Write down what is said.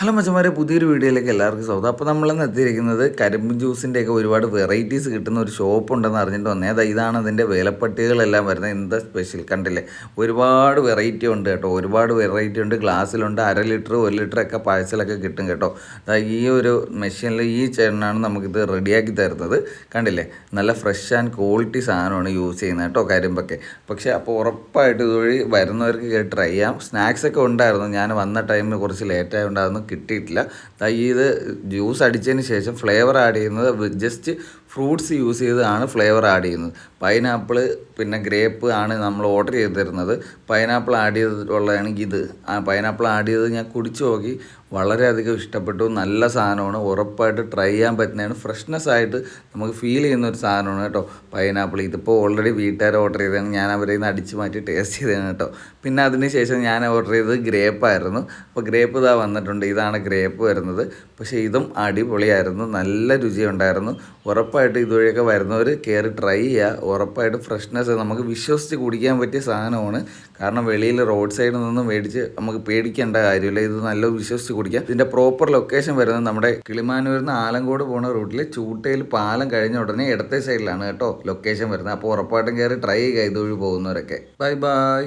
Hello മച്ചന്മാരെ, പുതിയൊരു വീഡിയോയിലേക്ക് എല്ലാവർക്കും സ്വാഗതം. അപ്പോൾ നമ്മളിന്ന് എത്തിയിരിക്കുന്നത് കരിമ്പ് ജ്യൂസിൻ്റെയൊക്കെ ഒരുപാട് വെറൈറ്റീസ് കിട്ടുന്ന ഒരു ഷോപ്പ് ഉണ്ടെന്ന് അറിഞ്ഞിട്ട് വന്നേ. ഇതാണ് അതിൻ്റെ വിലപ്പട്ടികകളെല്ലാം വരുന്നത്. എന്താ സ്പെഷ്യൽ കണ്ടില്ലേ, ഒരുപാട് വെറൈറ്റി ഉണ്ട് കേട്ടോ. ഒരുപാട് വെറൈറ്റി ഉണ്ട്. ഗ്ലാസ്സിലുണ്ട്, 1/2 ലിറ്റർ 1 ലിറ്റർ ഒക്കെ പാഴ്സലൊക്കെ കിട്ടും കേട്ടോ. ഈ ഒരു മെഷീനിൽ ഈ ചേട്ടനാണ് നമുക്കിത് റെഡിയാക്കി തരുന്നത്. കണ്ടില്ലേ, നല്ല ഫ്രഷ് ആൻഡ് ക്വാളിറ്റി സാധനമാണ് യൂസ് ചെയ്യുന്നത് കേട്ടോ കരിമ്പൊക്കെ. പക്ഷേ അപ്പോൾ ഉറപ്പായിട്ട് ഇതുവഴി വരുന്നവർക്ക് ട്രൈ ചെയ്യാം. സ്നാക്സൊക്കെ ഉണ്ടായിരുന്നു, ഞാൻ വന്ന ടൈമിൽ കുറച്ച് ലേറ്റായി ഉണ്ടായിരുന്നു, കിട്ടിയിട്ടില്ല. ഇത് ജ്യൂസ് അടിച്ചതിന് ശേഷം ഫ്ലേവർ ആഡ് ചെയ്യുന്നത് ജസ്റ്റ് ഫ്രൂട്ട്സ് യൂസ് ചെയ്താണ് ഫ്ലേവർ ആഡ് ചെയ്യുന്നത്. പൈനാപ്പിൾ പിന്നെ ഗ്രേപ്പ് ആണ് നമ്മൾ ഓർഡർ ചെയ്ത് തരുന്നത്. പൈനാപ്പിൾ ആഡ് ചെയ്തിട്ടുള്ളതാണെങ്കിൽ ഇത് പൈനാപ്പിൾ ആഡ് ചെയ്ത് ഞാൻ കുടിച്ചു നോക്കി, വളരെയധികം ഇഷ്ടപ്പെട്ടു. നല്ല സാധനമാണ്, ഉറപ്പായിട്ട് ട്രൈ ചെയ്യാൻ പറ്റുന്നതാണ്. ഫ്രഷ്നെസ് ആയിട്ട് നമുക്ക് ഫീൽ ചെയ്യുന്ന ഒരു സാധനമാണ് കേട്ടോ പൈനാപ്പിൾ. ഇതിപ്പോൾ ഓൾറെഡി വീട്ടുകാർ ഓർഡർ ചെയ്തതാണ്, ഞാൻ അവരെ നിന്ന് അടിച്ച് മാറ്റി ടേസ്റ്റ് ചെയ്തതാണ് കേട്ടോ. പിന്നെ അതിന് ശേഷം ഞാൻ ഓർഡർ ചെയ്തത് ഗ്രേപ്പായിരുന്നു. അപ്പോൾ ഗ്രേപ്പ് ഇതാ വന്നിട്ടുണ്ട്, ഇതാണ് ഗ്രേപ്പ് വരുന്നത്. പക്ഷേ ഇതും അടിപൊളിയായിരുന്നു, നല്ല രുചിയുണ്ടായിരുന്നു. ഉറപ്പായിട്ട് ഇതുവഴിയൊക്കെ വരുന്നവർ കയറി ട്രൈ ചെയ്യുക. ഉറപ്പായിട്ട് ഫ്രഷ്നെസ് നമുക്ക് വിശ്വസിച്ച് കുടിക്കാൻ പറ്റിയ സാധനമാണ്. കാരണം വെളിയിൽ റോഡ് സൈഡിൽ നിന്നും മേടിച്ച് നമുക്ക് പേടിക്കേണ്ട കാര്യമില്ല, ഇത് നല്ല വിശ്വസിച്ച് കുടിക്കാം. ഇതിൻ്റെ പ്രോപ്പർ ലൊക്കേഷൻ വരുന്നത് നമ്മുടെ കിളിമാനൂരിൽ നിന്ന് ആലങ്കോട് പോകുന്ന റൂട്ടിൽ ചൂട്ടയിൽ പാലം കഴിഞ്ഞ ഉടനെ ഇടത്തെ സൈഡിലാണ് കേട്ടോ ലൊക്കേഷൻ വരുന്നത്. അപ്പോൾ ഉറപ്പായിട്ടും കയറി ട്രൈ ചെയ്യുക ഇതുവഴി പോകുന്നവരൊക്കെ. Bye bye.